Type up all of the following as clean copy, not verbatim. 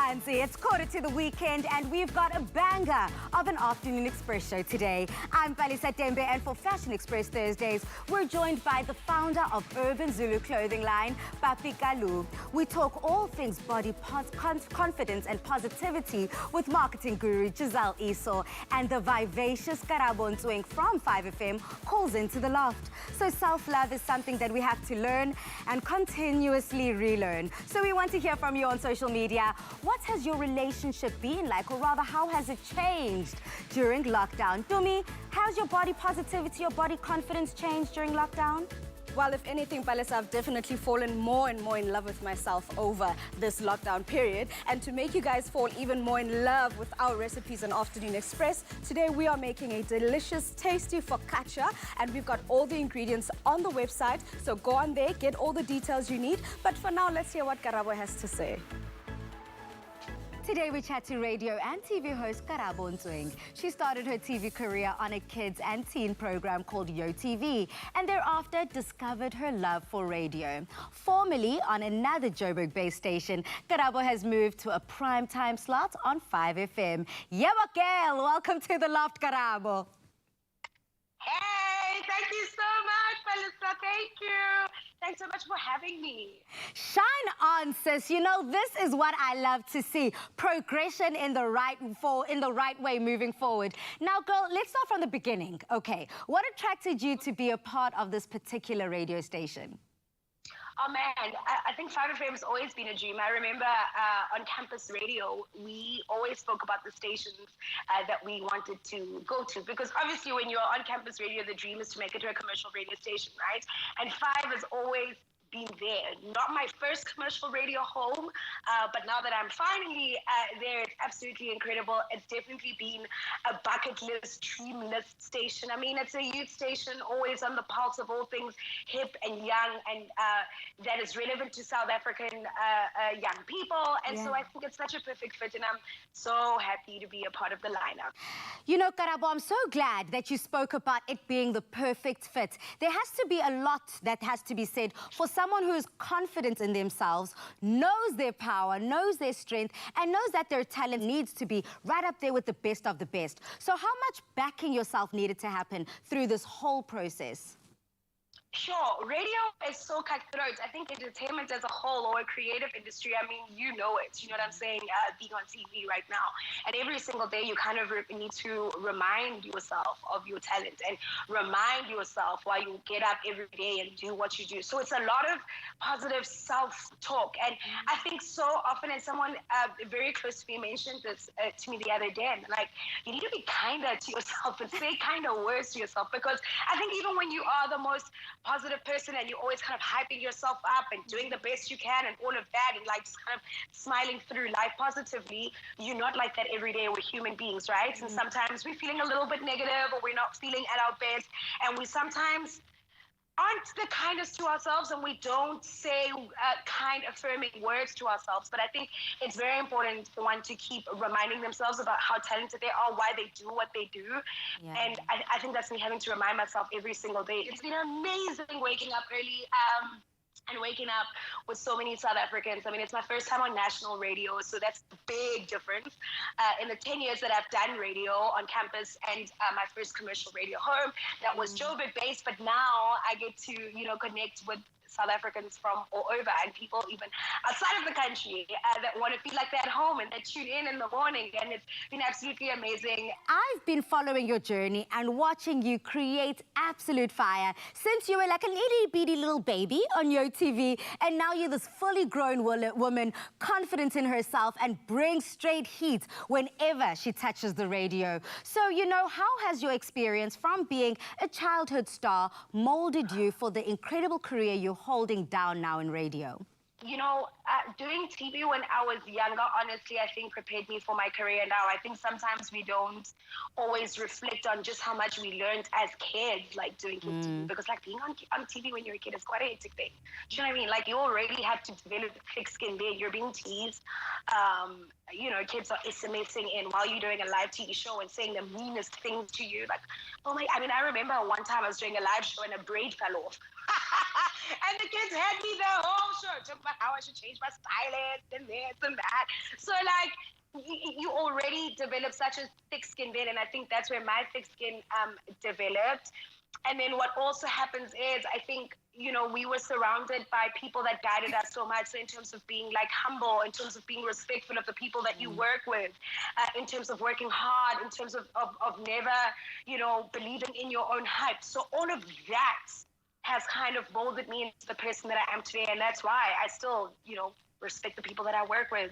Nancy, it's quarter to the weekend and we've got a banger of an Afternoon Express show today. I'm Palisa Tembe, and for Fashion Express Thursdays, we're joined by the founder of Urban Zulu clothing line, Papi Kalu. We talk all things body confidence and positivity with marketing guru Giselle Esau, and the vivacious Karabo Ntweng from 5FM calls into the loft. So self-love is something that we have to learn and continuously relearn. So we want to hear from you on social media. What has your relationship been like, or rather, how has it changed during lockdown? Tumi, how's your body positivity, your body confidence changed during lockdown? Well, if anything, Palisa, I've definitely fallen more and more in love with myself over this lockdown period. And to make you guys fall even more in love with our recipes on Afternoon Express, today we are making a delicious, tasty focaccia, and we've got all the ingredients on the website. So go on there, get all the details you need. But for now, let's hear what Karabo has to say. Today we chat to radio and TV host Karabo Ntweng. She started her TV career on a kids and teen program called Yo TV, and thereafter discovered her love for radio. Formerly on another Joburg based station, Karabo has moved to a primetime slot on 5FM. Yawakel, welcome to the loft, Karabo. Hey, thank you so much, Palisa. Thank you. Thanks so much for having me. Shine on, sis. You know, this is what I love to see. Progression in the right way moving forward. Now, girl, let's start from the beginning. Okay, what attracted you to be a part of this particular radio station? Oh man, I think 5FM has always been a dream. I remember on campus radio, we always spoke about the stations that we wanted to go to, because obviously when you're on campus radio, the dream is to make it to a commercial radio station, right? And 5 has always been there. Not my first commercial radio home, but now that I'm finally there, it's absolutely incredible. It's definitely been a bucket list, dream list station. I mean, it's a youth station, always on the pulse of all things hip and young, and that is relevant to South African young people. And so I think it's such a perfect fit, and I'm so happy to be a part of the lineup. You know, Karabo, I'm so glad that you spoke about it being the perfect fit. There has to be a lot that has to be said for someone who is confident in themselves, knows their power, knows their strength, and knows that their talent needs to be right up there with the best of the best. So how much backing yourself needed to happen through this whole process? Sure, radio is so cutthroat. I think entertainment as a whole, or a creative industry, I mean, you know it. You know what I'm saying? Being on TV right now. And every single day, you kind of need to remind yourself of your talent and remind yourself why you get up every day and do what you do. So it's a lot of positive self-talk. And I think so often, and someone very close to me mentioned this to me the other day, and like, you need to be kinder to yourself and say kinder words to yourself, because I think even when you are the most positive person and you're always kind of hyping yourself up and doing the best you can and all of that, and like just kind of smiling through life positively, you're not like that every day. We're human beings, right? And sometimes we're feeling a little bit negative, or we're not feeling at our best, and we sometimes aren't the kindest to ourselves, and we don't say kind, affirming words to ourselves. But I think it's very important for one to keep reminding themselves about how talented they are, why they do what they do. And I think that's me having to remind myself every single day. It's been amazing waking up early. And waking up with so many South Africans. I mean, it's my first time on national radio, so that's a big difference. In the 10 years that I've done radio on campus, and my first commercial radio home, that was Joburg-based, but now I get to, you know, connect with South Africans from all over, and people even outside of the country that want to feel like they're at home and they tune in the morning, and it's been absolutely amazing. I've been following your journey and watching you create absolute fire since you were like an itty-bitty little baby on Yo TV, and now you're this fully grown woman, confident in herself, and brings straight heat whenever she touches the radio. So, you know, how has your experience from being a childhood star molded you for the incredible career you're holding down now in radio? You know, doing TV when I was younger, honestly, I think prepared me for my career now. I think sometimes we don't always reflect on just how much we learned as kids, like doing kids TV, because like being on TV when you're a kid is quite a hectic thing. Do you know what I mean? Like, you already have to develop thick skin there. You're being teased. You know, kids are SMSing in while you're doing a live TV show and saying the meanest things to you. Like, oh my, I mean, I remember one time I was doing a live show and a braid fell off. And the kids had me the whole show, talking about how I should change my stylist and this and that. So like, you already develop such a thick skin then, and I think that's where my thick skin developed. And then what also happens is, I think, you know, we were surrounded by people that guided us so much. So in terms of being like humble, in terms of being respectful of the people that you work with, in terms of working hard, in terms of never, you know, believing in your own hype. So all of that has kind of molded me into the person that I am today. And that's why I still, you know, respect the people that I work with.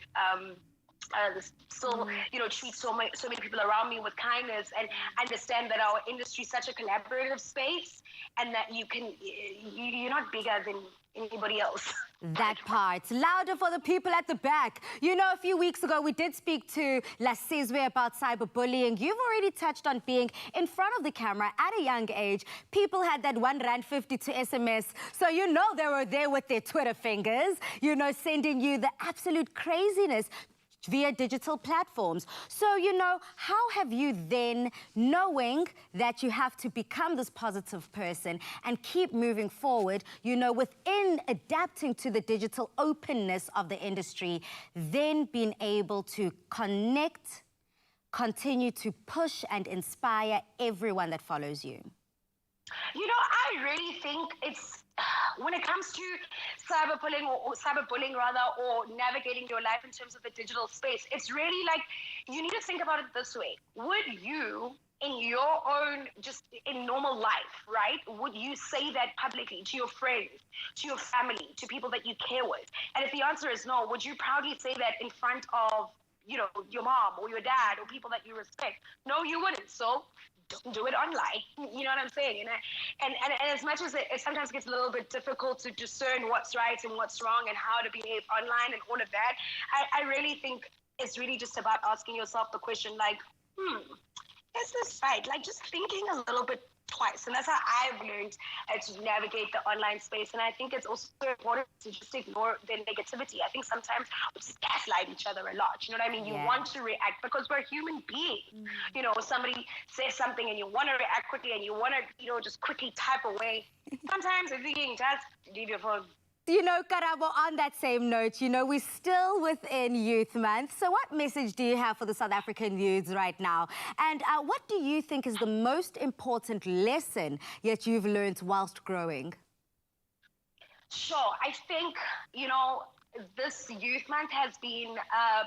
Still, you know, treat so many people around me with kindness, and understand that our industry is such a collaborative space, and that you're not bigger than anybody else. That part. Louder for the people at the back. You know, a few weeks ago, we did speak to Lasizwe about cyberbullying. You've already touched on being in front of the camera at a young age. People had that R1.50 to SMS. So you know they were there with their Twitter fingers, you know, sending you the absolute craziness via digital platforms. So, you know, how have you then, knowing that you have to become this positive person and keep moving forward, you know, within adapting to the digital openness of the industry, then being able to connect, continue to push and inspire everyone that follows you? You know, I really think it's, when it comes to cyberbullying or navigating your life in terms of the digital space, it's really like, you need to think about it this way. Would you, in your own, just in normal life, right, would you say that publicly to your friends, to your family, to people that you care with? And if the answer is no, would you proudly say that in front of, you know, your mom or your dad or people that you respect? No, you wouldn't. So don't do it online. You know what I'm saying? And as much as it sometimes gets a little bit difficult to discern what's right and what's wrong and how to behave online and all of that, I really think it's really just about asking yourself the question like, is this right? Like just thinking a little bit twice. And that's how I've learned to navigate the online space. And I think it's also important to just ignore the negativity. I think sometimes we just gaslight each other a lot. You know what I mean? You want to react because we're human beings. You know, somebody says something and you want to react quickly and you want to, you know, just quickly type away. Sometimes I'm thinking, just leave your phone. You know, Karabo, on that same note, you know, we're still within Youth Month. So what message do you have for the South African youths right now? And what do you think is the most important lesson that you've learned whilst growing? Sure. I think, you know, this Youth Month has been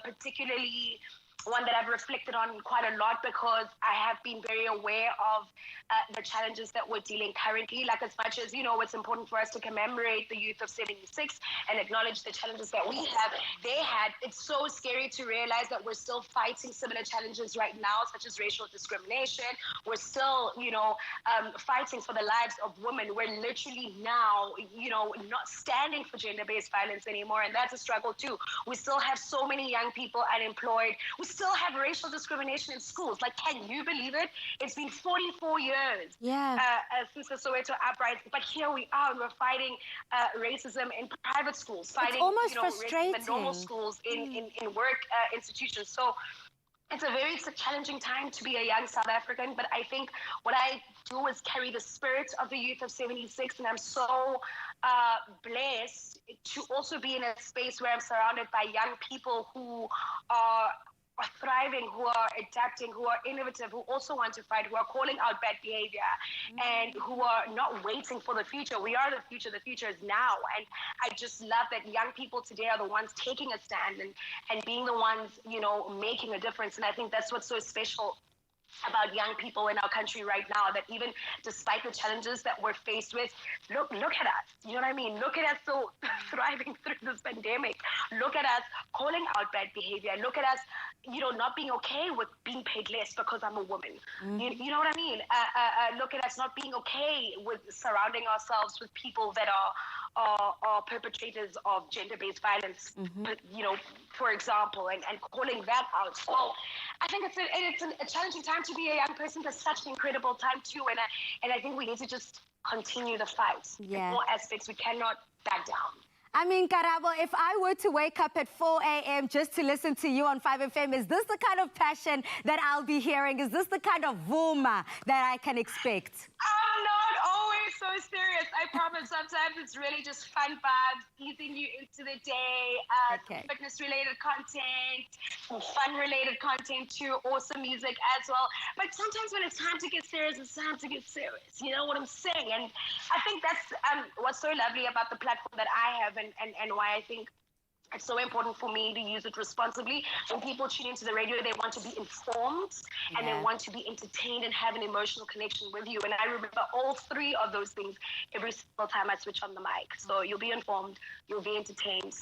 particularly one that I've reflected on quite a lot because I have been very aware of the challenges that we're dealing currently. Like as much as, you know, it's important for us to commemorate the youth of 76 and acknowledge the challenges that they had, it's so scary to realize that we're still fighting similar challenges right now, such as racial discrimination. We're still, you know, fighting for the lives of women. We're literally now, you know, not standing for gender-based violence anymore, and that's a struggle too. We still have so many young people unemployed. We still have racial discrimination in schools. Like, can you believe it? It's been 44 years since the Soweto uprising, but here we are, and we're fighting racism in private schools, fighting almost, you know, racism in normal schools, in work institutions. So it's a very challenging time to be a young South African, but I think what I do is carry the spirit of the youth of 76, and I'm so blessed to also be in a space where I'm surrounded by young people who are thriving, who are adapting, who are innovative, who also want to fight, who are calling out bad behavior, and who are not waiting for the future. We are the future is now. And I just love that young people today are the ones taking a stand and being the ones, you know, making a difference. And I think that's what's so special about young people in our country right now, that even despite the challenges that we're faced with, look at us. You know what I mean? Look at us so thriving through this pandemic. Look at us calling out bad behavior. Look at us, you know, not being okay with being paid less because I'm a woman. You know what I mean? Look at us not being okay with surrounding ourselves with people that are perpetrators of gender-based violence, you know, for example, and calling that out. So I think it's a challenging time to be a young person, but such an incredible time too. And I think we need to just continue the fight. In all aspects, we cannot back down. I mean, Karabo, if I were to wake up at 4 a.m. just to listen to you on 5FM, is this the kind of passion that I'll be hearing? Is this the kind of vuma that I can expect? I'm not always so serious. I promise. Sometimes it's really just fun vibes, easing you into the day, Okay. fitness-related content, fun-related content too, awesome music as well. But sometimes when it's time to get serious, it's time to get serious. You know what I'm saying? And I think that's what's so lovely about the platform that I have, and why I think it's so important for me to use it responsibly. When people tune into the radio, they want to be informed and they Yeah. want to be entertained and have an emotional connection with you. And I remember all three of those things every single time I switch on the mic. So you'll be informed, you'll be entertained,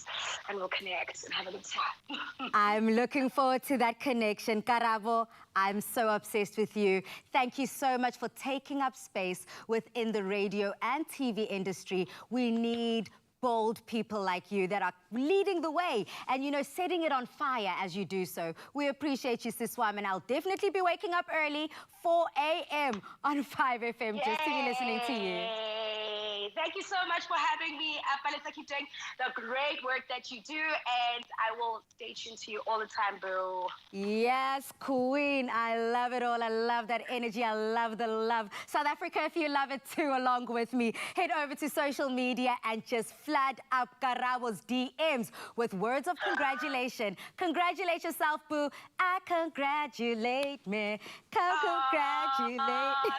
and we'll connect and have a good time. I'm looking forward to that connection. Karabo, I'm so obsessed with you. Thank you so much for taking up space within the radio and TV industry. We need bold people like you that are leading the way and, you know, setting it on fire as you do so. We appreciate you, Siswam, and I'll definitely be waking up early, 4 a.m. on 5 FM, just to be listening to you. Yay! Thank you so much for having me. Palisa, keep doing the great work that you do, and I will stay tuned to you all the time, boo. Yes, queen. I love it all. I love that energy. I love the love. South Africa, if you love it too, along with me, head over to social media and just flood up Karabo's DMs with words of congratulation. Congratulate yourself, boo. I congratulate me. Congratulate.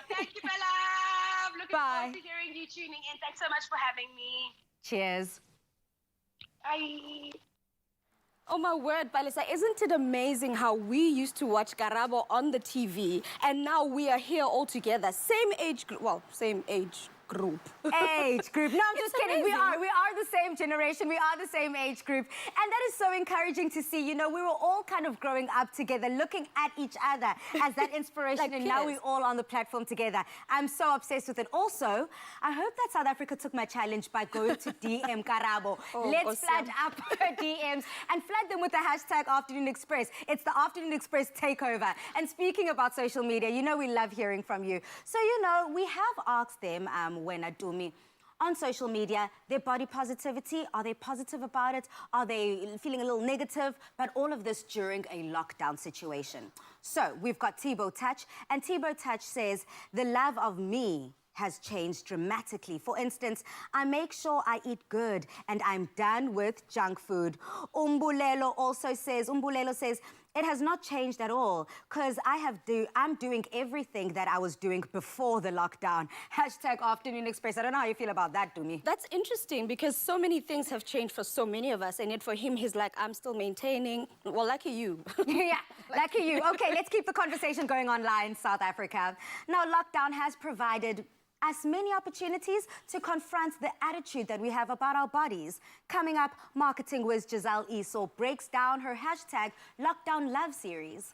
Thank you, Bella. Looking Bye. forward to hearing you tuning in. Thanks so much for having me. Cheers. Bye. Oh my word, Palisa, isn't it amazing how we used to watch Karabo on the TV and now we are here all together, same age group, well, same age group. Age group. No, I'm just kidding. We amazing. are the same generation. We are the same age group. And that is so encouraging to see. You know, we were all kind of growing up together, looking at each other as that inspiration. Like and now peers. we're all on the platform together. I'm so obsessed with it. Also, I hope that South Africa took my challenge by going to DM Karabo. Oh, Let's awesome. flood up her DMs and flood them with the hashtag Afternoon Express. It's the Afternoon Express takeover. And speaking about social media, you know we love hearing from you. So, you know, we have asked them when Adumi on social media, their body positivity, are they positive about it? Are they feeling a little negative? But all of this during a lockdown situation. So we've got Thibaut Touch, and Thibaut Touch says, the love of me has changed dramatically. For instance, I make sure I eat good and I'm done with junk food. Umbulelo says, it has not changed at all because I'm doing everything that I was doing before the lockdown. Hashtag Afternoon Express. I don't know how you feel about that, Dumi. That's interesting because so many things have changed for so many of us, and yet for him, he's like, I'm still maintaining. Well, lucky you. Yeah, lucky you. Okay, let's keep the conversation going online, South Africa. Now, lockdown has provided us many opportunities to confront the attitude that we have about our bodies. Coming up, marketing whiz Giselle Esau breaks down her hashtag Lockdown Love series.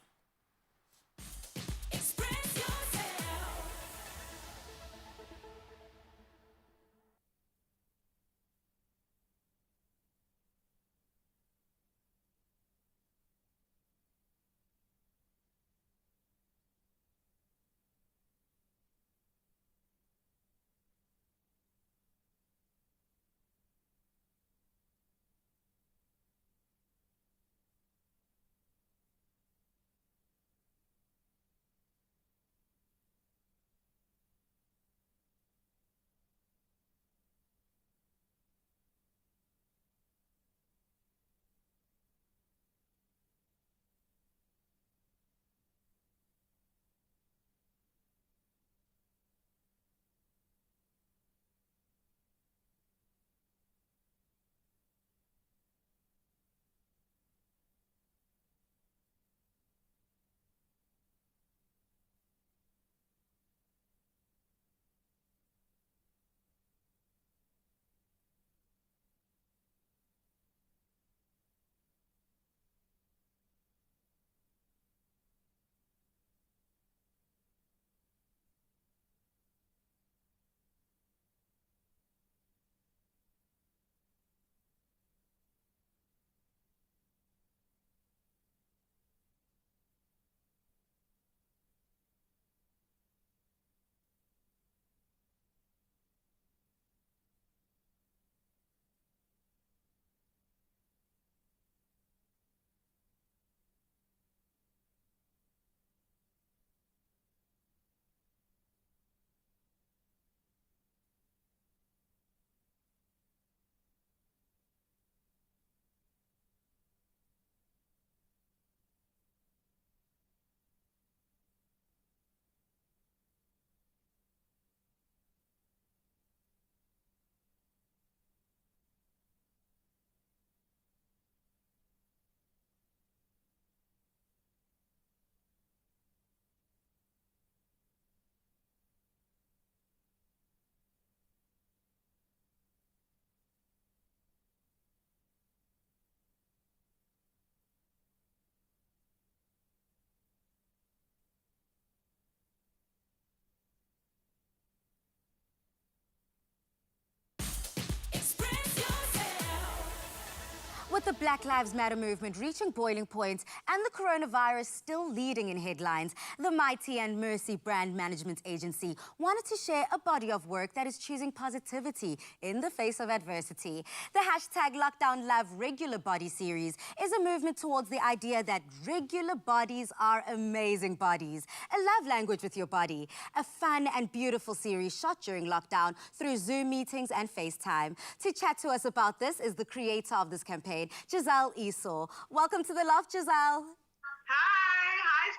With the Black Lives Matter movement reaching boiling points and the coronavirus still leading in headlines, the Mighty and Mercy brand management agency wanted to share a body of work that is choosing positivity in the face of adversity. The hashtag Lockdown Love Regular Body series is a movement towards the idea that regular bodies are amazing bodies, a love language with your body, a fun and beautiful series shot during lockdown through Zoom meetings and FaceTime. To chat to us about this is the creator of this campaign, Giselle Esau. Welcome to the Loft, Giselle. Hi,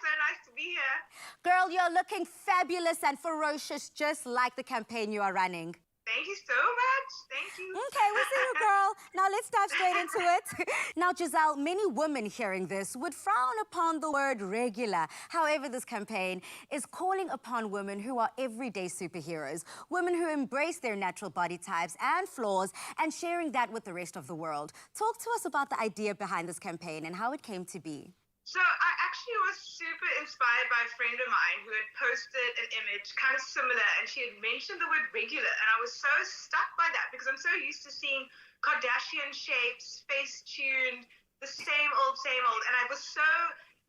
so nice to be here. Girl, you're looking fabulous and ferocious, just like the campaign you are running. Thank you so much. Thank you. Okay, we see you, girl. Now let's dive straight into it. Now, Giselle, many women hearing this would frown upon the word regular. However, this campaign is calling upon women who are everyday superheroes, women who embrace their natural body types and flaws, and sharing that with the rest of the world. Talk to us about the idea behind this campaign and how it came to be. So I actually was super inspired by a friend of mine who had posted an image kind of similar, and she had mentioned the word regular, and I was so stuck by that because I'm so used to seeing Kardashian shapes, face-tuned, the same old, and I was so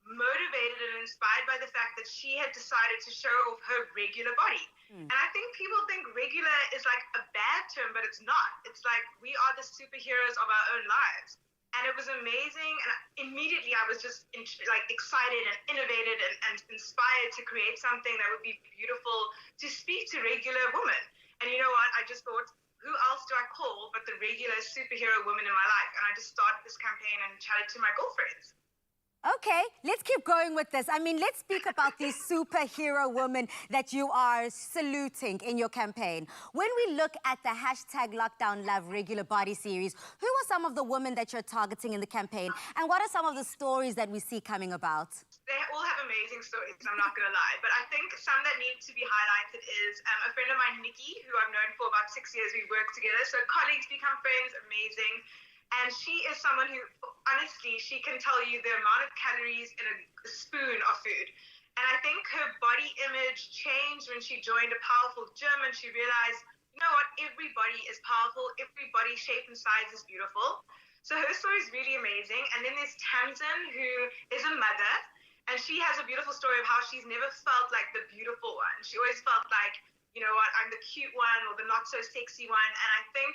motivated and inspired by the fact that she had decided to show off her regular body. And I think people think regular is like a bad term, but it's not. It's like we are the superheroes of our own lives. And it was amazing, and immediately I was just excited and innovated and inspired to create something that would be beautiful to speak to regular women. And you know what? I just thought, who else do I call but the regular superhero woman in my life? And I just started this campaign and chatted to my girlfriends. Okay, let's keep going with this. I mean, let's speak about these superhero women that you are saluting in your campaign. When we look at the hashtag Lockdown Love Regular Body series, who are some of the women that you're targeting in the campaign? And what are some of the stories that we see coming about? They all have amazing stories, I'm not going to lie. But I think some that need to be highlighted is a friend of mine, Nikki, who I've known for about 6 years. We work together. So colleagues become friends, amazing. And she is someone who, honestly, she can tell you the amount of calories in a spoon of food. And I think her body image changed when she joined a powerful gym and she realized, you know what, everybody is powerful, every body shape and size is beautiful. So her story is really amazing. And then there's Tamsin, who is a mother, and she has a beautiful story of how she's never felt like the beautiful one. She always felt like, you know what, I'm the cute one or the not so sexy one. And I think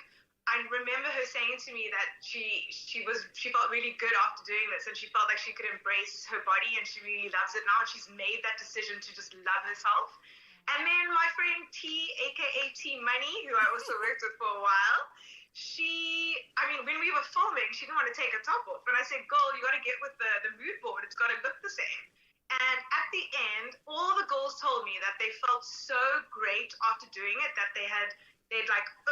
I remember her saying to me that she felt really good after doing this, and she felt like she could embrace her body, and she really loves it now. And she's made that decision to just love herself. And then my friend T, aka T Money, who I also worked with for a while, when we were filming, she didn't want to take her top off, and I said, "Girl, you got to get with the mood board. It's got to look the same." And at the end, all the girls told me that they felt so great after doing it, that they'd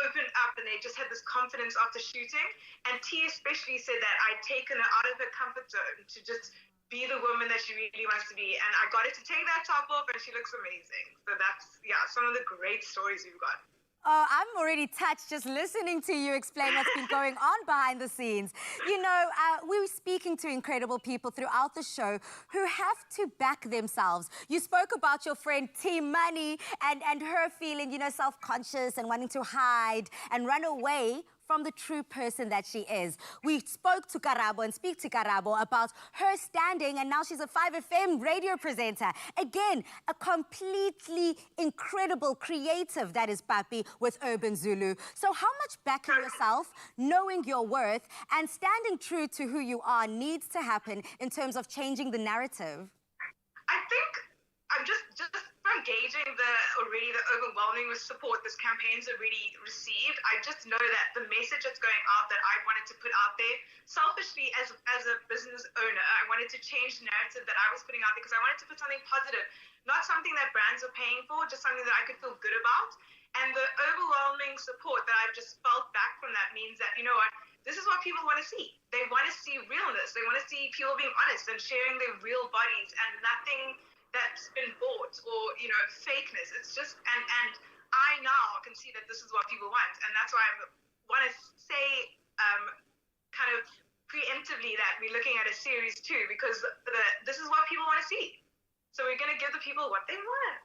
opened up and they just had this confidence after shooting. And T especially said that I'd taken her out of her comfort zone to just be the woman that she really wants to be. And I got her to take that top off, and she looks amazing. So that's, some of the great stories we've got. Oh, I'm already touched just listening to you explain what's been going on behind the scenes. You know, we were speaking to incredible people throughout the show who have to back themselves. You spoke about your friend T Money and her feeling, self-conscious and wanting to hide and run away from the true person that she is. We spoke to Karabo and speak to Karabo about her standing, and now she's a 5FM radio presenter. Again, a completely incredible creative that is Papi with Urban Zulu. So how much backing yourself, knowing your worth, and standing true to who you are needs to happen in terms of changing the narrative? I think I'm just from gauging the overwhelming support this campaign's already received. I just know that the message that's going out that I wanted to put out there, selfishly as a business owner, I wanted to change the narrative that I was putting out there because I wanted to put something positive, not something that brands are paying for, just something that I could feel good about. And the overwhelming support that I've just felt back from that means that, you know what, this is what people want to see. They want to see realness. They want to see people being honest and sharing their real bodies and nothing that's been bought or, fakeness. It's just, and I now can see that this is what people want. And that's why I want to say kind of preemptively that we're looking at a series 2 because this is what people want to see. So we're going to give the people what they want.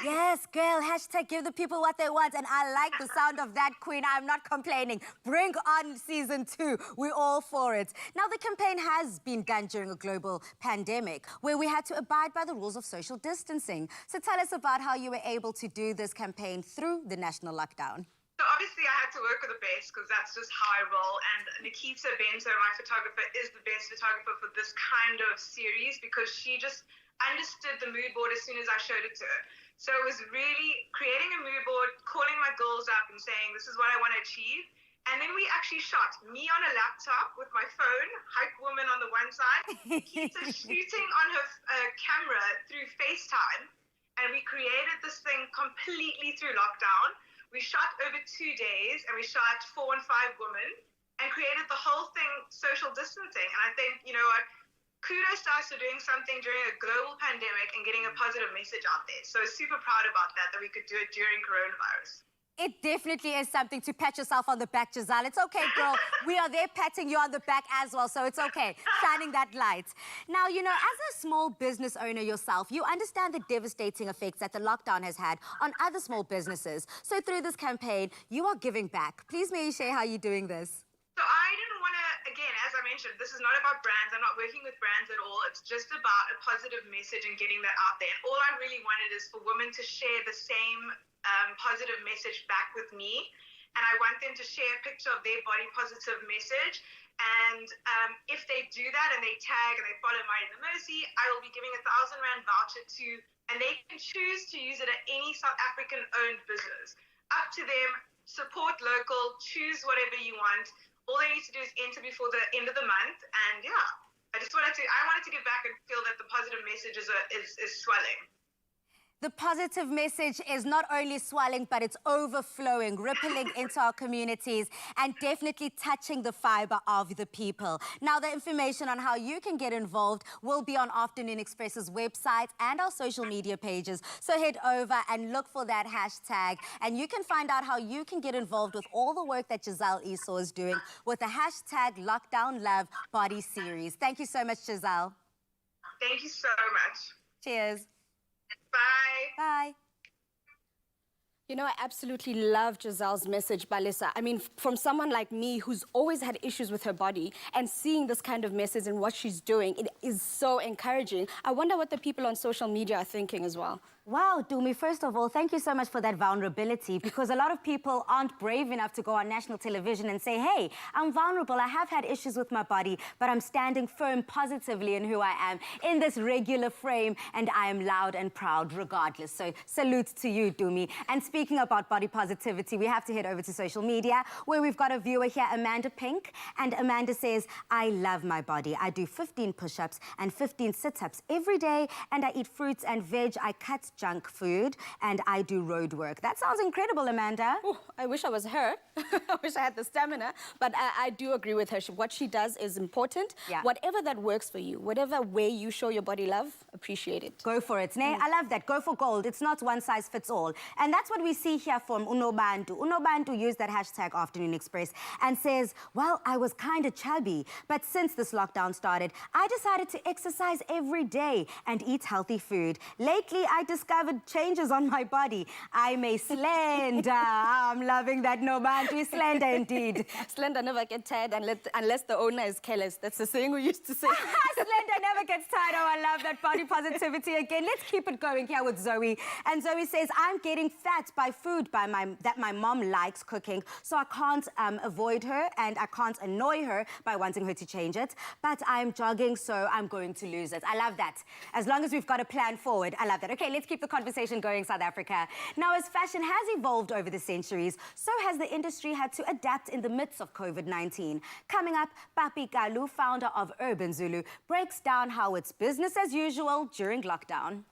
Yes, girl, hashtag give the people what they want. And I like the sound of that, Queen. I'm not complaining. Bring on season 2. We're all for it. Now, the campaign has been done during a global pandemic where we had to abide by the rules of social distancing. So tell us about how you were able to do this campaign through the national lockdown. So obviously I had to work with the best because that's just how I roll. And Nikita Bento, my photographer, is the best photographer for this kind of series because she just understood the mood board as soon as I showed it to her. So it was really creating a mood board, calling my girls up and saying, this is what I want to achieve. And then we actually shot me on a laptop with my phone, hype woman on the one side, Nikita shooting on her camera through FaceTime. And we created this thing completely through lockdown. We shot over 2 days and we shot 4 and 5 women and created the whole thing social distancing. And I think, you know what, kudos to us for doing something during a global pandemic and getting a positive message out there. So super proud about that we could do it during coronavirus. It definitely is something to pat yourself on the back, Giselle. It's okay, girl. We are there patting you on the back as well, so it's okay. Shining that light. Now, you know, as a small business owner yourself, you understand the devastating effects that the lockdown has had on other small businesses. So through this campaign, you are giving back. Please may you share how you're doing this? So I didn't want to, again, as I mentioned, this is not about brands. I'm not working with brands at all. It's just about a positive message and getting that out there. And all I really wanted is for women to share the same positive message back with me. And I want them to share a picture of their body positive message. And if they do that and they tag and they follow Mighty the Mercy, I will be giving a R1,000 voucher to, and they can choose to use it at any South African owned business. Up to them, support local, choose whatever you want. All they need to do is enter before the end of the month. And yeah, I wanted to give back and feel that the positive message is swelling. The positive message is not only swelling, but it's overflowing, rippling into our communities, and definitely touching the fiber of the people. Now, the information on how you can get involved will be on Afternoon Express's website and our social media pages. So head over and look for that hashtag, and you can find out how you can get involved with all the work that Giselle Esau is doing with the hashtag Lockdown Love Body Series. Thank you so much, Giselle. Thank you so much. Cheers. Bye. Bye. You know, I absolutely love Giselle's message, Balisa. I mean, from someone like me who's always had issues with her body and seeing this kind of message and what she's doing, it is so encouraging. I wonder what the people on social media are thinking as well. Wow, Dumi, first of all, thank you so much for that vulnerability, because a lot of people aren't brave enough to go on national television and say, hey, I'm vulnerable, I have had issues with my body, but I'm standing firm positively in who I am in this regular frame, and I am loud and proud regardless. So salute to you, Dumi. And speaking about body positivity, we have to head over to social media, where we've got a viewer here, Amanda Pink, and Amanda says, I love my body. I do 15 push-ups and 15 sit-ups every day, and I eat fruits and veg. I cut junk food, and I do road work. That sounds incredible, Amanda. Oh, I wish I was her. I wish I had the stamina. But I do agree with her. What she does is important. Yeah. Whatever that works for you, whatever way you show your body love, appreciate it. Go for it. I love that. Go for gold. It's not one size fits all. And that's what we see here from Unobantu. Unobantu used that hashtag Afternoon Express and says, well, I was kind of chubby, but since this lockdown started, I decided to exercise every day and eat healthy food. Lately, I discovered changes on my body. I'm a slender. I'm loving that, Nobantu. Slender indeed. Slender never get tired unless the owner is careless. That's the saying we used to say. Slender never gets tired. Oh, I love that body positivity again. Let's keep it going here with Zoe. And Zoe says, I'm getting fat by food that my mom likes cooking, so I can't avoid her and I can't annoy her by wanting her to change it. But I'm jogging, so I'm going to lose it. I love that. As long as we've got a plan forward, I love that. Okay, let's keep the conversation going, South Africa. Now, as fashion has evolved over the centuries, so has the industry had to adapt in the midst of COVID-19. Coming up, Papi Kalu, founder of Urban Zulu, breaks down how it's business as usual during lockdown.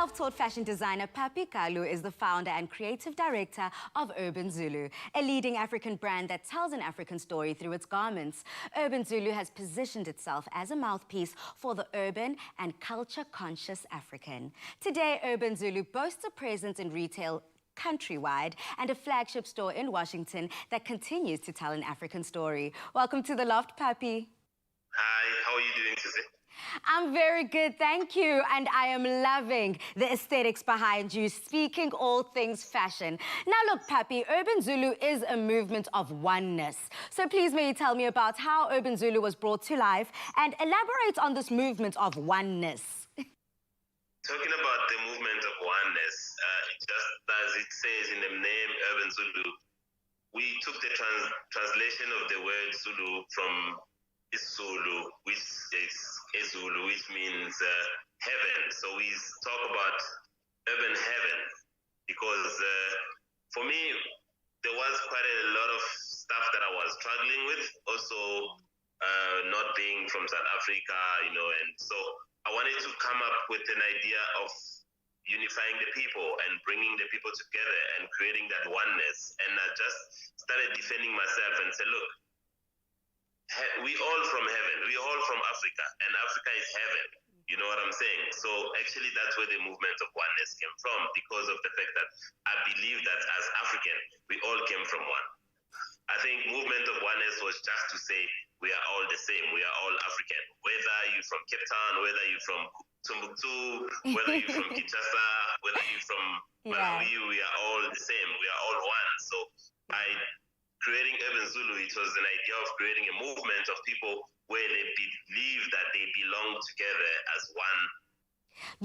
Self-taught fashion designer Papi Kalu is the founder and creative director of Urban Zulu, a leading African brand that tells an African story through its garments. Urban Zulu has positioned itself as a mouthpiece for the urban and culture-conscious African. Today, Urban Zulu boasts a presence in retail countrywide and a flagship store in Washington that continues to tell an African story. Welcome to the Loft, Papi. Hi, how are you doing today? I'm very good, thank you. And I am loving the aesthetics behind you, speaking all things fashion. Now look, Papi, Urban Zulu is a movement of oneness. So please may you tell me about how Urban Zulu was brought to life and elaborate on this movement of oneness. Talking about the movement of oneness, just as it says in the name Urban Zulu, we took the translation of the word Zulu from Zulu, which is Zulu, which means heaven. So we talk about urban heaven because for me, there was quite a lot of stuff that I was struggling with. Also, not being from South Africa, and so I wanted to come up with an idea of unifying the people and bringing the people together and creating that oneness. And I just started defending myself and said, look, we all from heaven, we all from Africa, and Africa is heaven. You know what I'm saying? So actually that's where the movement of oneness came from, because of the fact that I believe that as African, we all came from one. I think movement of oneness was just to say we are all the same, we are all African. Whether you're from Cape Town, whether you're from Timbuktu, whether you're from Kinshasa, whether you're from Malawi, we are all the same, we are all one. So by creating Urban Zulu, it was an idea of creating a movement of people where they believe that they belong together as one.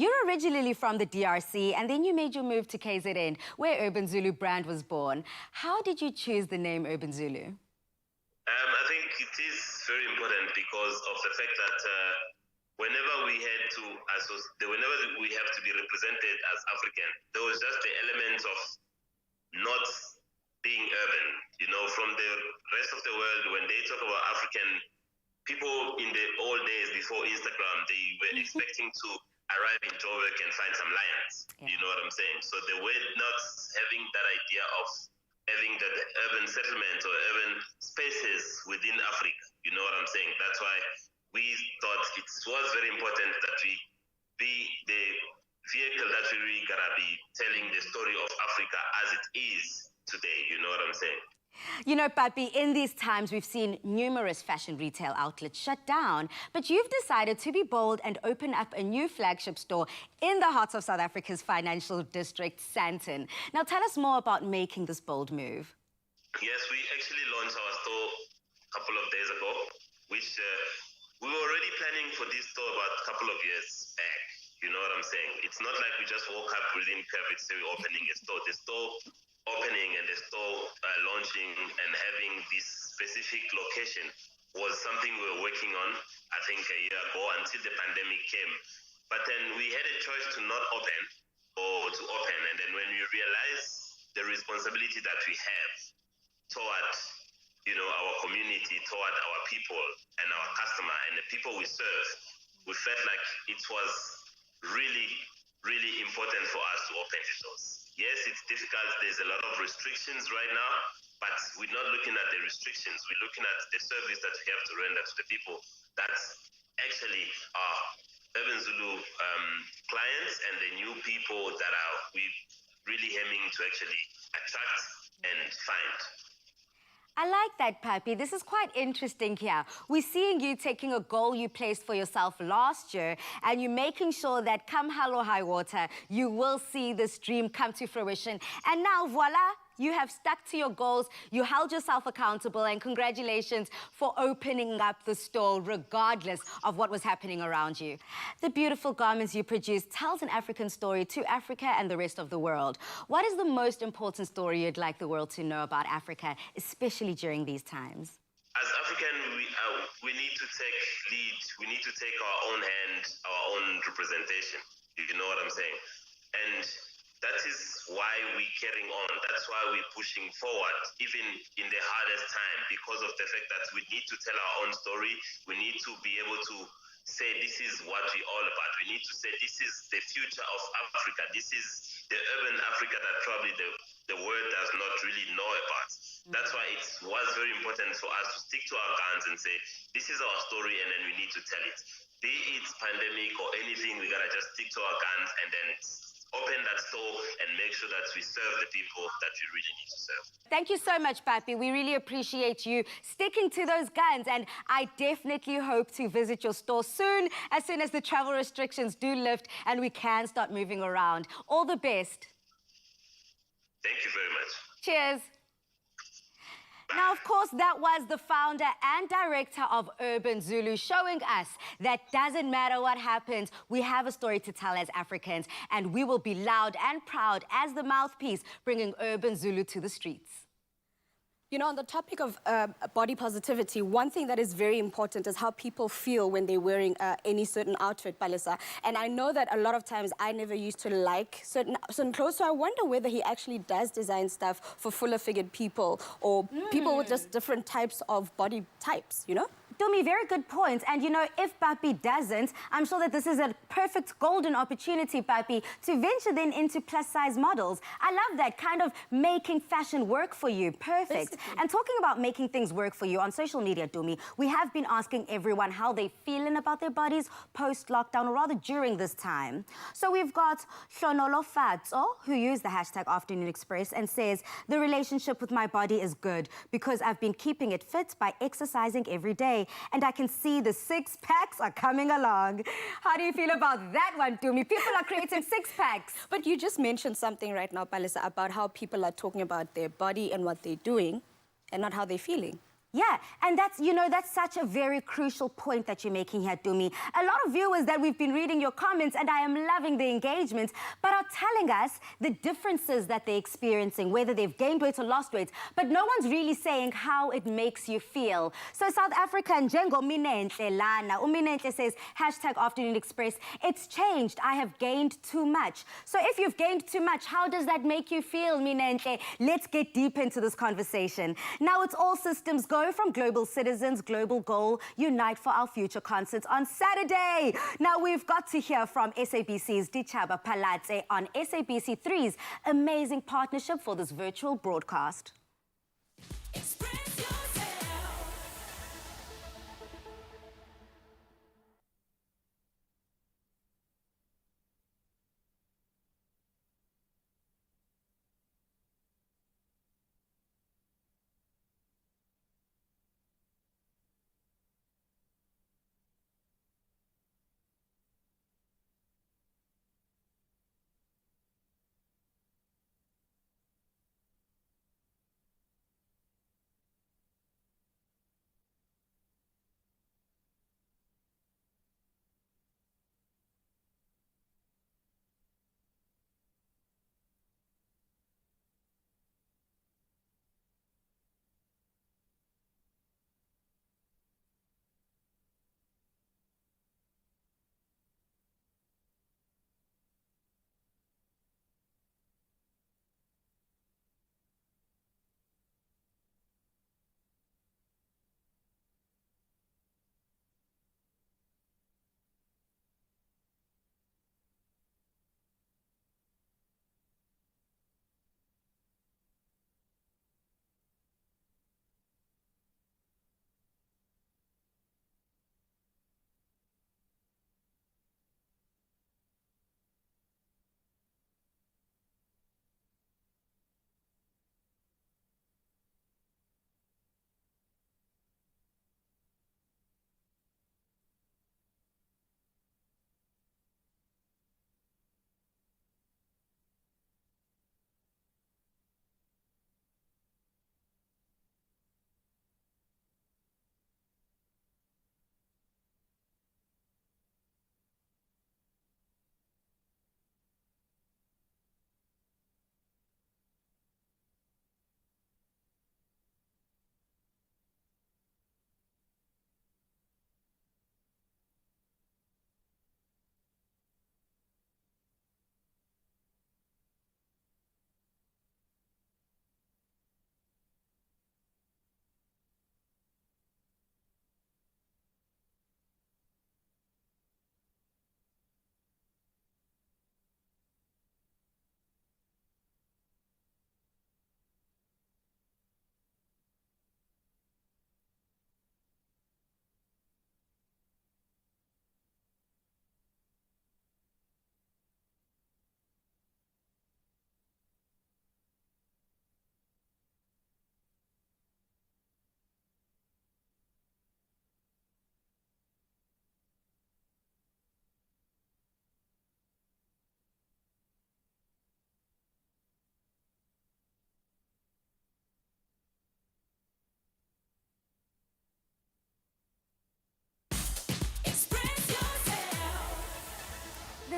You're originally from the DRC, and then you made your move to KZN, where Urban Zulu brand was born. How did you choose the name Urban Zulu? I think it is very important because of the fact that whenever we have to be represented as African, there was just the element of not being urban. From the rest of the world, when they talk about African people in the old days before Instagram, they were expecting to arrive in Joburg and find some lions. You know what I'm saying? So they were not having that idea of having the urban settlement or urban spaces within Africa. You know what I'm saying? That's why we thought it was very important that we be the vehicle that we really gotta be telling the story of Africa as it is today. You know what I'm saying? You know, Papi, in these times, we've seen numerous fashion retail outlets shut down, but you've decided to be bold and open up a new flagship store in the heart of South Africa's financial district, Sandton. Now, tell us more about making this bold move. Yes, we actually launched our store a couple of days ago, which we were already planning for this store about a couple of years back. You know what I'm saying? It's not like we just woke up within Covert and say we're opening a store. The store opening and the store launching and having this specific location was something we were working on, I think, a year ago until the pandemic came. But then we had a choice to not open or to open. And then when we realized the responsibility that we have toward, our community, toward our people and our customer and the people we serve, we felt like it was really, really important for us to open the doors. Yes, it's difficult. There's a lot of restrictions right now, but we're not looking at the restrictions. We're looking at the service that we have to render to the people. That's actually our Urban Zulu clients and the new people that we really aiming to actually attract and find. I like that, Papi. This is quite interesting here. We're seeing you taking a goal you placed for yourself last year, and you're making sure that come hell or high water, you will see this dream come to fruition. And now, voila, you have stuck to your goals, you held yourself accountable, and congratulations for opening up the store regardless of what was happening around you. The beautiful garments you produce tells an African story to Africa and the rest of the world. What is the most important story you'd like the world to know about Africa, especially during these times? As African, we need to take lead. We need to take our own hand, our own representation. You know what I'm saying? And that is why we're carrying on. That's why we're pushing forward, even in the hardest time, because of the fact that we need to tell our own story. We need to be able to say this is what we're all about. We need to say this is the future of Africa. This is the urban Africa that probably the world does not really know about. That's why it was very important for us to stick to our guns and say, this is our story, and then we need to tell it. Be it pandemic or anything, we gotta just stick to our guns and then open that store and make sure that we serve the people that we really need to serve. Thank you so much, Papi. We really appreciate you sticking to those guns, and I definitely hope to visit your store soon as the travel restrictions do lift and we can start moving around. All the best. Thank you very much. Cheers. Now, of course, that was the founder and director of Urban Zulu, showing us that doesn't matter what happens, we have a story to tell as Africans, and we will be loud and proud as the mouthpiece bringing Urban Zulu to the streets. You know, on the topic of body positivity, one thing that is very important is how people feel when they're wearing any certain outfit, Palisa. And I know that a lot of times I never used to like certain clothes, so I wonder whether he actually does design stuff for fuller-figured people or people with just different types of body types, you know? Dumi, very good point. And, you know, if Papi doesn't, I'm sure that this is a perfect golden opportunity, Papi, to venture then into plus-size models. I love that, kind of making fashion work for you. Perfect. Basically. And talking about making things work for you, on social media, Dumi, we have been asking everyone how they're feeling about their bodies post-lockdown, or rather during this time. So we've got Shonolo Fatso, who used the hashtag Afternoon Express and says, the relationship with my body is good because I've been keeping it fit by exercising every day. And I can see the six-packs are coming along. How do you feel about that one, Dumi? People are creating six-packs. But you just mentioned something right now, Palisa, about how people are talking about their body and what they're doing and not how they're feeling. Yeah, and that's, you know, that's such a very crucial point that you're making here, Dumi. A lot of viewers that we've been reading your comments, and I am loving the engagement, but are telling us the differences that they're experiencing, whether they've gained weight or lost weight, but no one's really saying how it makes you feel. So South Africa, Njengo Minentle Lana, Uminentle says, hashtag Afternoon Express, it's changed. I have gained too much. So if you've gained too much, how does that make you feel, Minentle? Let's get deep into this conversation. Now it's all systems go from Global Citizens, Global Goal, Unite for Our Future concerts on Saturday. Now we've got to hear from SABC's Dichaba Palatse on SABC3's amazing partnership for this virtual broadcast.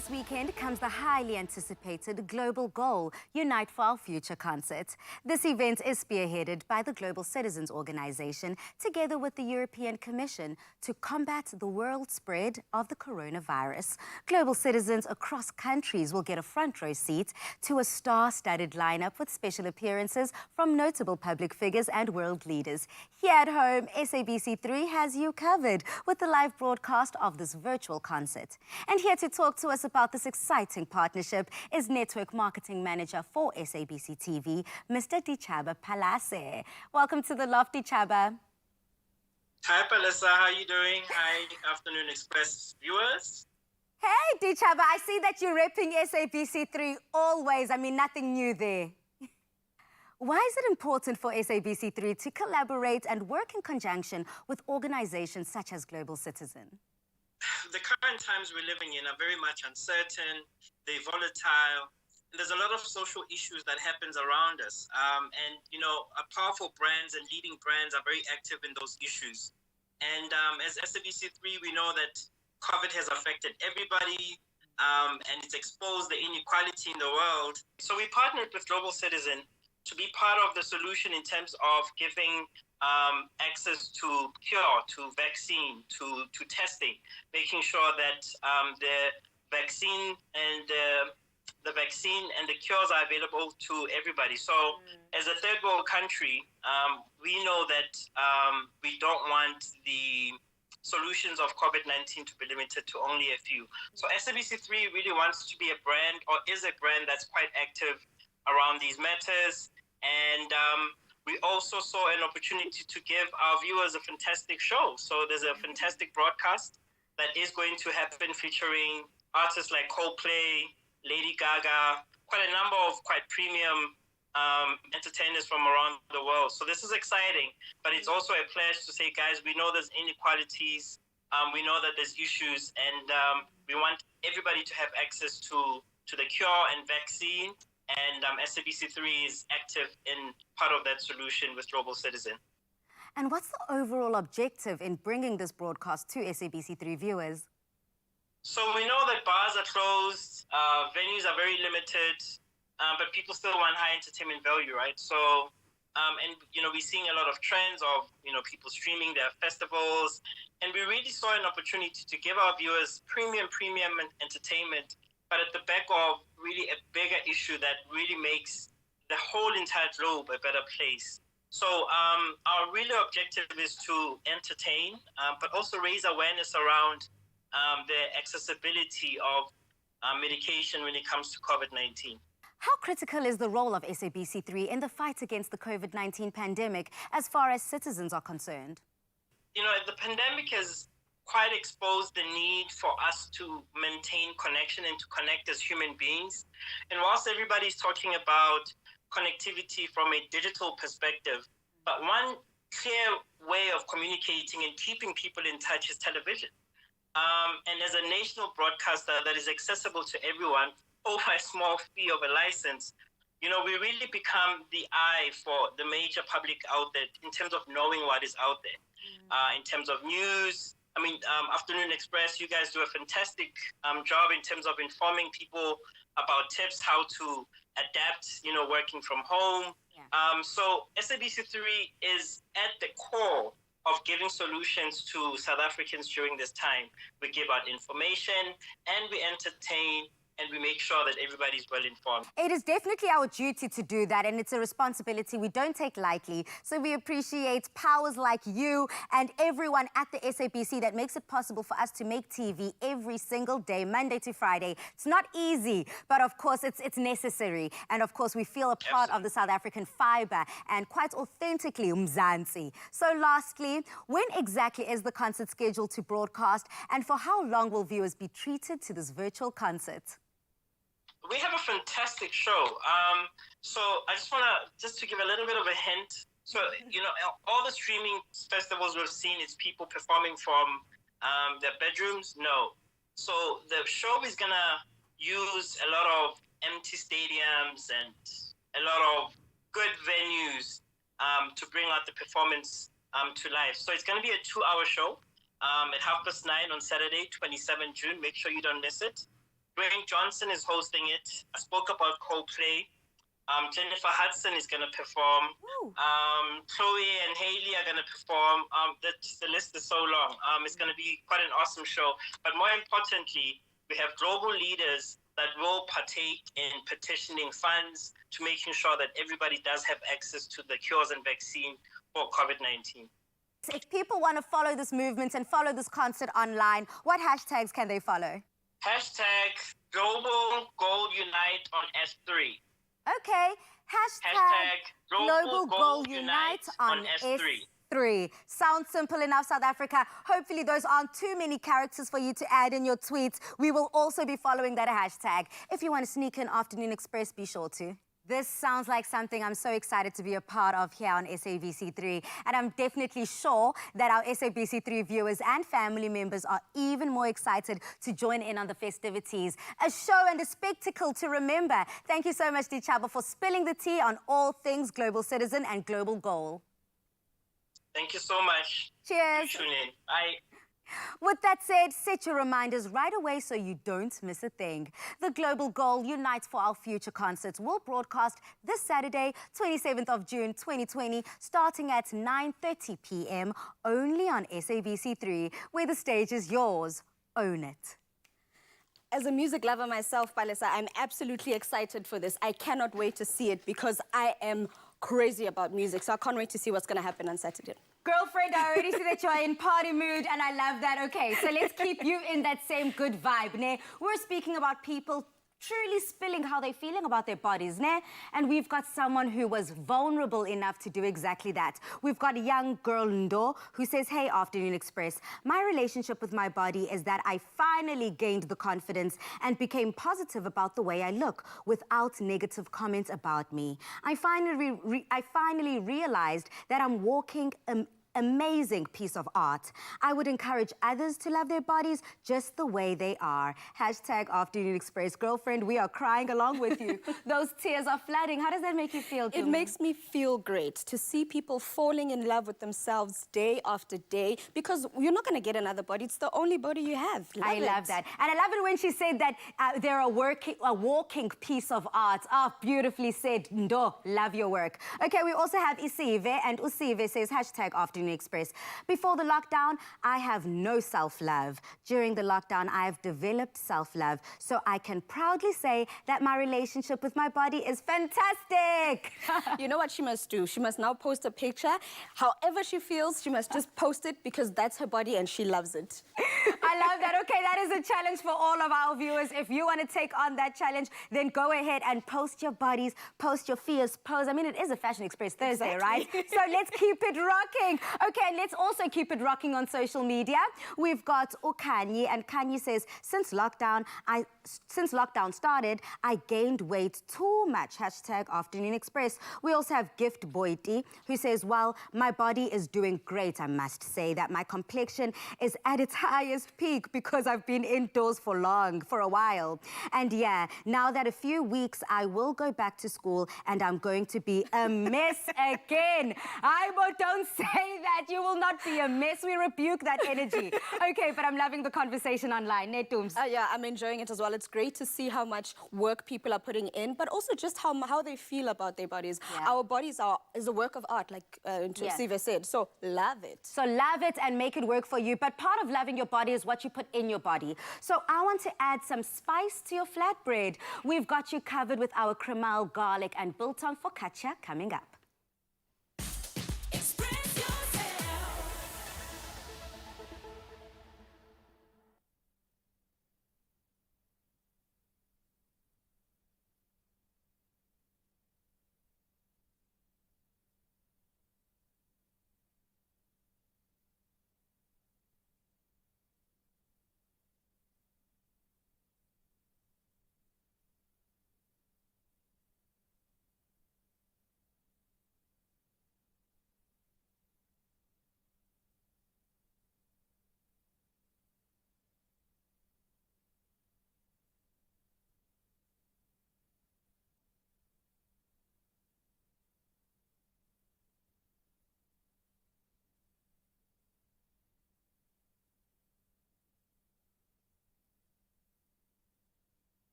this weekend comes the highly anticipated Global Goal Unite for Our Future concert. This event is spearheaded by the Global Citizens Organization together with the European Commission to combat the world spread of the coronavirus. Global citizens across countries will get a front row seat to a star-studded lineup with special appearances from notable public figures and world leaders. Here at home, SABC3 has you covered with the live broadcast of this virtual concert. And here to talk to us about this exciting partnership is Network Marketing Manager for SABC TV, Mr. Dichaba Palase. Welcome to the Loft, Dichaba. Hi, Palesa. How are you doing? Hi, Afternoon Express viewers. Hey, Dichaba, I see that you're repping SABC3 always. I mean, nothing new there. Why is it important for SABC3 to collaborate and work in conjunction with organizations such as Global Citizen? The current times we're living in are very much uncertain, they're volatile. There's a lot of social issues that happens around us. And, you know, powerful brands and leading brands are very active in those issues. And as SABC3, we know that COVID has affected everybody and it's exposed the inequality in the world. So we partnered with Global Citizen to be part of the solution in terms of giving access to cure, to vaccine, to testing, making sure that the vaccine and the cures are available to everybody. So as a third world country, we know that we don't want the solutions of COVID-19 to be limited to only a few. So SABC3 really wants to be a brand, or is a brand, that's quite active around these matters. And we also saw an opportunity to give our viewers a fantastic show. So there's a fantastic broadcast that is going to happen featuring artists like Coldplay, Lady Gaga, quite a number of quite premium entertainers from around the world. So this is exciting, but it's also a pledge to say, guys, we know there's inequalities, we know that there's issues, and we want everybody to have access to the cure and vaccine. And SABC3 is active in part of that solution with Global Citizen. And what's the overall objective in bringing this broadcast to SABC3 viewers? So we know that bars are closed, venues are very limited, but people still want high entertainment value, right? So, and, you know, we're seeing a lot of trends of, you know, people streaming their festivals. And we really saw an opportunity to give our viewers premium entertainment, but at the back of really a bigger issue that really makes the whole entire globe a better place. So our really objective is to entertain, but also raise awareness around the accessibility of medication when it comes to COVID-19. How critical is the role of SABC3 in the fight against the COVID-19 pandemic as far as citizens are concerned? You know, the pandemic has quite exposed the need for us to maintain connection and to connect as human beings. And whilst everybody's talking about connectivity from a digital perspective, but one clear way of communicating and keeping people in touch is television. And as a national broadcaster that is accessible to everyone over a small fee of a license, you know, we really become the eye for the major public outlet in terms of knowing what is out there, in terms of news. I mean, Afternoon Express, you guys do a fantastic job in terms of informing people about tips, how to adapt, you know, working from home. Yeah. So SABC3 is at the core of giving solutions to South Africans during this time. We give out information and we entertain, and we make sure that everybody's well informed. It is definitely our duty to do that, and it's a responsibility we don't take lightly. So we appreciate powers like you and everyone at the SABC that makes it possible for us to make TV every single day, Monday to Friday. It's not easy, but of course it's necessary. And of course we feel a part of the South African fibre and quite authentically Mzansi. So lastly, when exactly is the concert scheduled to broadcast, and for how long will viewers be treated to this virtual concert? We have a fantastic show. So I just want to give a little bit of a hint. So, you know, all the streaming festivals we've seen is people performing from their bedrooms. No. So the show is going to use a lot of empty stadiums and a lot of good venues to bring out the performance to life. So it's going to be a 2-hour show at 9:30 on Saturday, 27 June. Make sure you don't miss it. Dwayne Johnson is hosting it. I spoke about Coldplay. Jennifer Hudson is going to perform. Chloe and Haley are going to perform. The list is so long. It's going to be quite an awesome show. But more importantly, we have global leaders that will partake in petitioning funds to making sure that everybody does have access to the cures and vaccine for COVID-19. If people want to follow this movement and follow this concert online, what hashtags can they follow? Hashtag Global Goal Unite on S3. Okay. Hashtag Global Goal Unite on S3. Sounds simple enough, South Africa. Hopefully those aren't too many characters for you to add in your tweets. We will also be following that hashtag. If you want to sneak in Afternoon Express, be sure to. This sounds like something I'm so excited to be a part of here on SABC3. And I'm definitely sure that our SABC3 viewers and family members are even more excited to join in on the festivities. A show and a spectacle to remember. Thank you so much, Dichaba, for spilling the tea on all things Global Citizen and Global Goal. Thank you so much. Cheers. Tune in. Bye. With that said, set your reminders right away so you don't miss a thing. The Global Goal Unites for Our Future concerts will broadcast this Saturday, 27th of June 2020, starting at 9:30 p.m. only on SABC3, where the stage is yours. Own it. As a music lover myself, Palesa, I'm absolutely excited for this. I cannot wait to see it because I am crazy about music, so I can't wait to see what's going to happen on Saturday. Girlfriend, I already see that you're in party mood, and I love that. Okay, so let's keep you in that same good vibe, ne? We're speaking about people truly spilling how they're feeling about their bodies, ne? And we've got someone who was vulnerable enough to do exactly that. We've got a young girl, Ndo, who says, hey, Afternoon Express, my relationship with my body is that I finally gained the confidence and became positive about the way I look without negative comments about me. I finally realized that I'm walking amazing piece of art. I would encourage others to love their bodies just the way they are. Hashtag Afternoon Express. Girlfriend, we are crying along with you. Those tears are flooding. How does that make you feel, It makes me feel great to see people falling in love with themselves day after day, because you're not going to get another body. It's the only body you have. I love that. And I love it when she said that they're a walking piece of art. Ah, beautifully said. Ndo, love your work. Okay, we also have Isive, and Usive says, hashtag Afternoon Express. Before the lockdown, I have no self-love. During the lockdown, I have developed self-love. So I can proudly say that my relationship with my body is fantastic. You know what she must do? She must now post a picture. However she feels, she must just post it because that's her body and she loves it. I love that. Okay, that is a challenge for all of our viewers. If you want to take on that challenge, then go ahead and post your bodies, post your fierce pose. I mean, it is a Fashion Express Thursday, right? So let's keep it rocking. Okay, and let's also keep it rocking on social media. We've got Kanye, and Kanye says, since lockdown started, I gained weight too much. Hashtag Afternoon Express. We also have Gift Boyti, who says, well, my body is doing great. I must say that my complexion is at its highest peak because I've been indoors for a while. And yeah, now that a few weeks, I will go back to school and I'm going to be a mess again. Don't say that. You will not be a mess. We rebuke that energy. Okay, but I'm loving the conversation online. Netums. Yeah, I'm enjoying it as well. It's great to see how much work people are putting in, but also just how they feel about their bodies. Yeah. Our bodies is a work of art, like Siva said. So love it. So love it and make it work for you. But part of loving your body is what you put in your body. So I want to add some spice to your flatbread. We've got you covered with our cremel, garlic, and biltong focaccia coming up.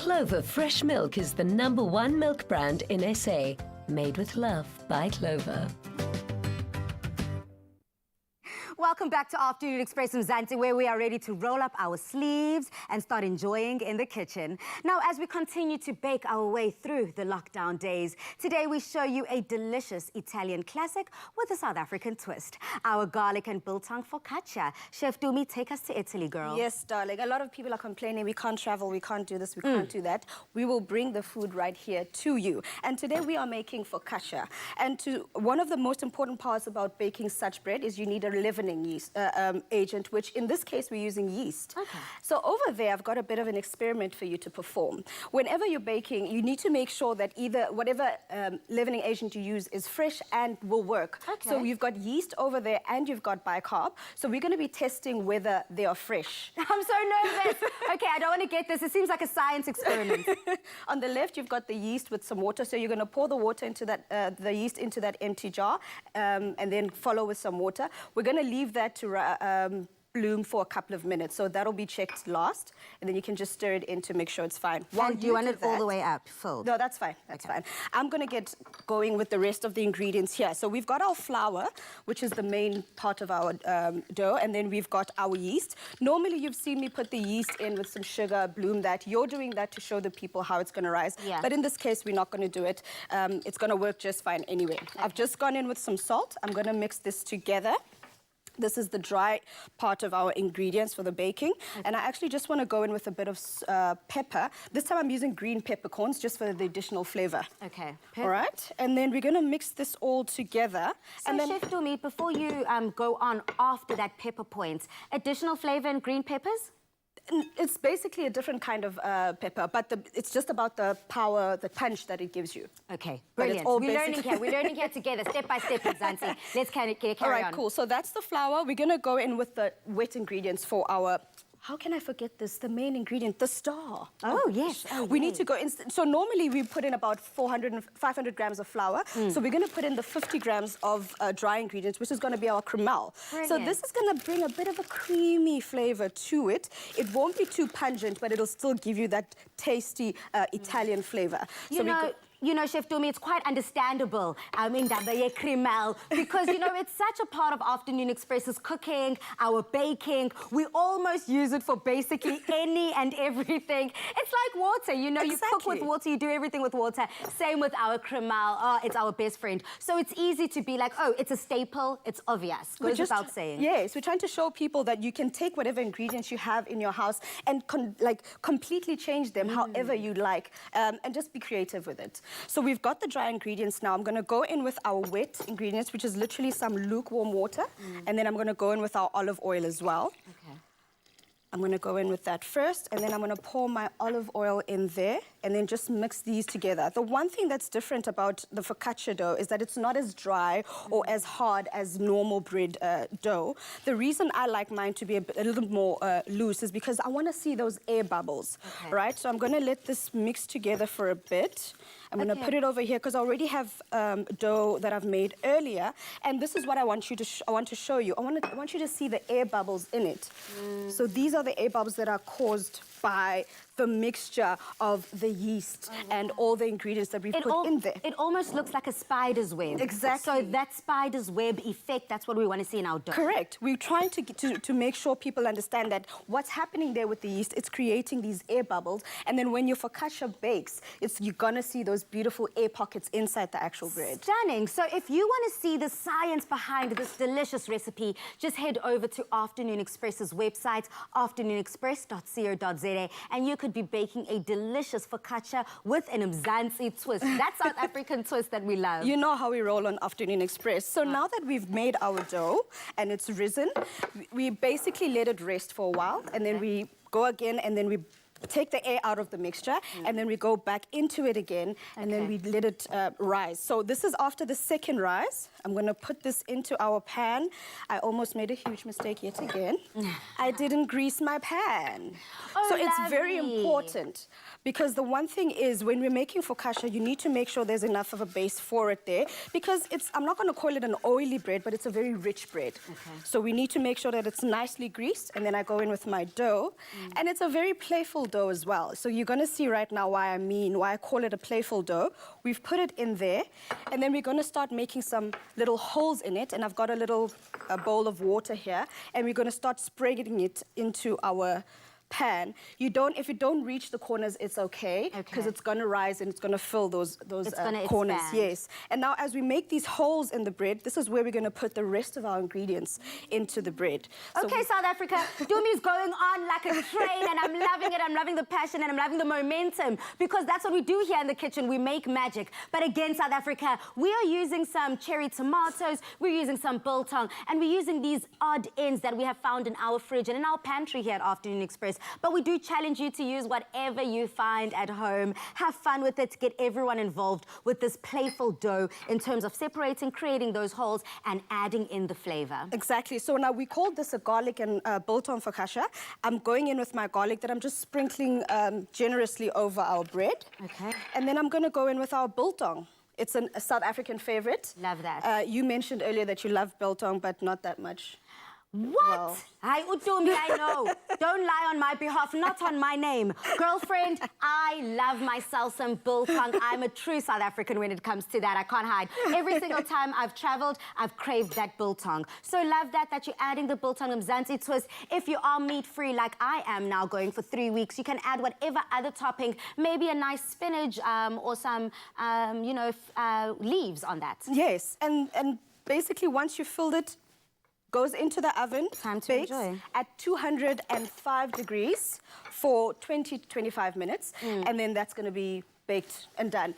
Clover fresh milk is the #1 milk brand in SA. Made with love by Clover. Welcome back to Afternoon Express Mzansi, where we are ready to roll up our sleeves and start enjoying in the kitchen. Now, as we continue to bake our way through the lockdown days, today we show you a delicious Italian classic with a South African twist. Our garlic and biltong focaccia. Chef Dumi, take us to Italy, girl. Yes, darling. A lot of people are complaining we can't travel, we can't do this, we can't do that. We will bring the food right here to you. And today we are making focaccia. And one of the most important parts about baking such bread is you need a leavening yeast agent, which in this case we're using yeast. Okay. So over there I've got a bit of an experiment for you to perform. Whenever you're baking, you need to make sure that either whatever leavening agent you use is fresh and will work. Okay. So you've got yeast over there and you've got bicarb. So we're going to be testing whether they are fresh. I'm so nervous. Okay, I don't want to get this. It seems like a science experiment. On the left, you've got the yeast with some water. So you're going to pour the water into that, the yeast into that empty jar, and then follow with some water. We're going to leave that to bloom for a couple of minutes. So that'll be checked last, and then you can just stir it in to make sure it's fine. And do you want it all the way up, filled? No, that's fine. That's fine. I'm going to get going with the rest of the ingredients here. So we've got our flour, which is the main part of our dough, and then we've got our yeast. Normally, you've seen me put the yeast in with some sugar, bloom that. You're doing that to show the people how it's going to rise. Yeah. But in this case, we're not going to do it. It's going to work just fine anyway. Okay. I've just gone in with some salt. I'm going to mix this together. This is the dry part of our ingredients for the baking. Okay. And I actually just want to go in with a bit of pepper. This time I'm using green peppercorns just for the additional flavor. Okay. All right. And then we're going to mix this all together. So, and then, Chef Dumi, before you go on after that pepper point, additional flavor in green peppers? It's basically a different kind of pepper, but it's just about the power, the punch that it gives you. Okay, brilliant. We're learning here together, step by step, Mzansi. Let's carry on. All right, cool. So that's the flour. We're going to go in with the wet ingredients for our... How can I forget this? The main ingredient, the star. Oh, yes. Oh, we need to go in. So normally we put in about 500 grams of flour. So we're going to put in the 50 grams of dry ingredients, which is going to be our crumel. So this is going to bring a bit of a creamy flavor to it. It won't be too pungent, but it'll still give you that tasty Italian flavor. You know, Chef Dumi, it's quite understandable, crumel, because, you know, it's such a part of Afternoon Express's cooking, our baking. We almost use it for basically any and everything. It's like water, you know, Exactly. You cook with water, you do everything with water. Same with our crumel. Oh, it's our best friend. So it's easy to be like, oh, it's a staple, it's obvious. Goes without saying. Yes, we're trying to show people that you can take whatever ingredients you have in your house and completely change them however you like, and just be creative with it. So we've got the dry ingredients now. I'm going to go in with our wet ingredients, which is literally some lukewarm water. And then I'm going to go in with our olive oil as well. Okay. I'm going to go in with that first, and then I'm going to pour my olive oil in there, and then just mix these together. The one thing that's different about the focaccia dough is that it's not as dry or as hard as normal bread dough. The reason I like mine to be a little more loose is because I want to see those air bubbles, right? So I'm going to let this mix together for a bit. I'm going to put it over here because I already have dough that I've made earlier, and this is what I want you to show you. I want you to see the air bubbles in it. So these are the air bubbles that are caused by the mixture of the yeast and all the ingredients that we've put in there. It almost looks like a spider's web. Exactly. So that spider's web effect, that's what we want to see in our dough. Correct. We're trying to make sure people understand that what's happening there with the yeast, it's creating these air bubbles, and then when your focaccia bakes, you're going to see those beautiful air pockets inside the actual bread. Stunning. So if you want to see the science behind this delicious recipe, just head over to Afternoon Express's website, afternoonexpress.co.za, and you could be baking a delicious focaccia with an Mzansi twist. That South African twist that we love. You know how we roll on Afternoon Express. So now that we've made our dough and it's risen, we basically let it rest for a while, and then we go again, and then we take the air out of the mixture, and then we go back into it again, and then we let it rise. So this is after the second rise. I'm going to put this into our pan. I almost made a huge mistake yet again. I didn't grease my pan. Oh, so it's very important, because the one thing is, when we're making focaccia, you need to make sure there's enough of a base for it there, because I'm not going to call it an oily bread, but it's a very rich bread. So we need to make sure that it's nicely greased, and then I go in with my dough, and it's a very playful dough as well. So you're going to see right now why I call it a playful dough. We've put it in there, and then we're going to start making some little holes in it, and I've got a bowl of water here, and we're going to start spreading it into our pan. If you don't reach the corners, it's okay, because it's going to rise and it's going to fill those corners. Expand. Yes. And now as we make these holes in the bread, this is where we're going to put the rest of our ingredients into the bread. Okay, South Africa, Dumi's going on like a train, and I'm loving it. I'm loving the passion, and I'm loving the momentum, because that's what we do here in the kitchen. We make magic. But again, South Africa, we are using some cherry tomatoes, we're using some biltong, and we're using these odd ends that we have found in our fridge and in our pantry here at Afternoon Express. But we do challenge you to use whatever you find at home. Have fun with it to get everyone involved with this playful dough in terms of separating, creating those holes, and adding in the flavor. Exactly. So now we called this a garlic and biltong focaccia. I'm going in with my garlic that I'm just sprinkling generously over our bread. Okay. And then I'm going to go in with our biltong. It's a South African favorite. Love that. You mentioned earlier that you love biltong, but not that much. What? Well. Hi, Utumi, I know. Don't lie on my behalf, not on my name. Girlfriend, I love myself some biltong. I'm a true South African when it comes to that. I can't hide. Every single time I've traveled, I've craved that biltong. So love that you're adding the biltong Mzansi twist. If you are meat-free like I am now going for 3 weeks, you can add whatever other topping, maybe a nice spinach or some, leaves on that. Yes, and basically once you've filled it, goes into the oven, Time to bakes enjoy. at 205 degrees for 20 to 25 minutes, and then that's going to be baked and done.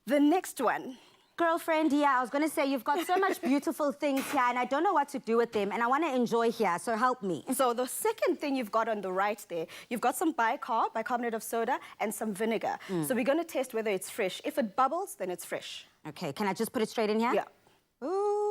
The next one. Girlfriend, yeah, I was going to say, you've got so much beautiful things here, and I don't know what to do with them, and I want to enjoy here, so help me. So the second thing you've got on the right there, you've got some bicarbonate of soda, and some vinegar. So we're going to test whether it's fresh. If it bubbles, then it's fresh. Okay, can I just put it straight in here? Yeah. Ooh.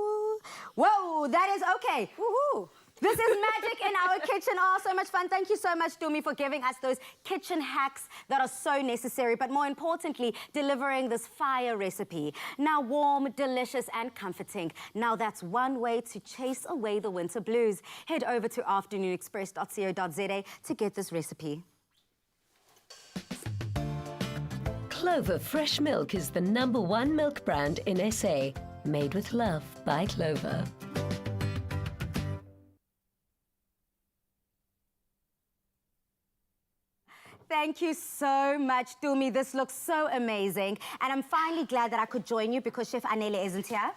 Whoa, that is okay. Woohoo. This is magic in our kitchen. Oh, so much fun. Thank you so much, Dumi, for giving us those kitchen hacks that are so necessary, but more importantly, delivering this fire recipe. Now warm, delicious, and comforting. Now that's one way to chase away the winter blues. Head over to afternoonexpress.co.za to get this recipe. Clover Fresh Milk is the #1 milk brand in SA. Made with love by Clover. Thank you so much, Dumi. This looks so amazing. And I'm finally glad that I could join you because Chef Anele isn't here.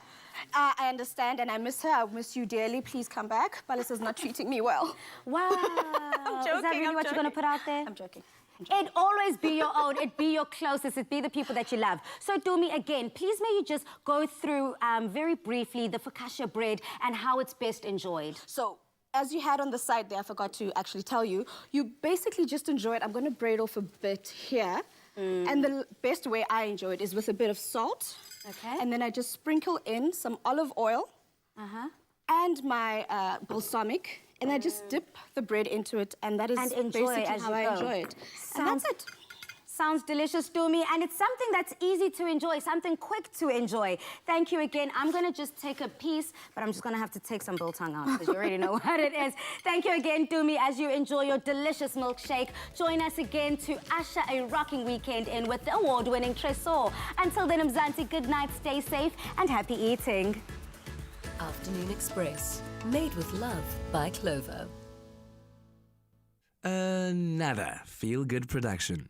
I understand, and I miss her. I miss you dearly. Please come back. Palace is not treating me well. Wow. I'm joking. Is that really what you're going to put out there? I'm joking. It always be your own, it be your closest, it be the people that you love. So Dumi, again, please may you just go through very briefly the focaccia bread and how it's best enjoyed. So, as you had on the side there, I forgot to actually tell you, you basically just enjoy it. I'm going to braid off a bit here. And the best way I enjoy it is with a bit of salt. Okay. And then I just sprinkle in some olive oil and my balsamic. And I just dip the bread into it, and that is basically how I enjoy it. And that's it. Sounds delicious, Dumi, and it's something that's easy to enjoy, something quick to enjoy. Thank you again. I'm going to just take a piece, but I'm just going to have to take some biltong out because you already know what it is. Thank you again, Dumi, as you enjoy your delicious milkshake. Join us again to usher a rocking weekend in with the award-winning Tresor. Until then, Mzansi, good night, stay safe, and happy eating. Afternoon Express. Made with love by Clover. Another feel-good production.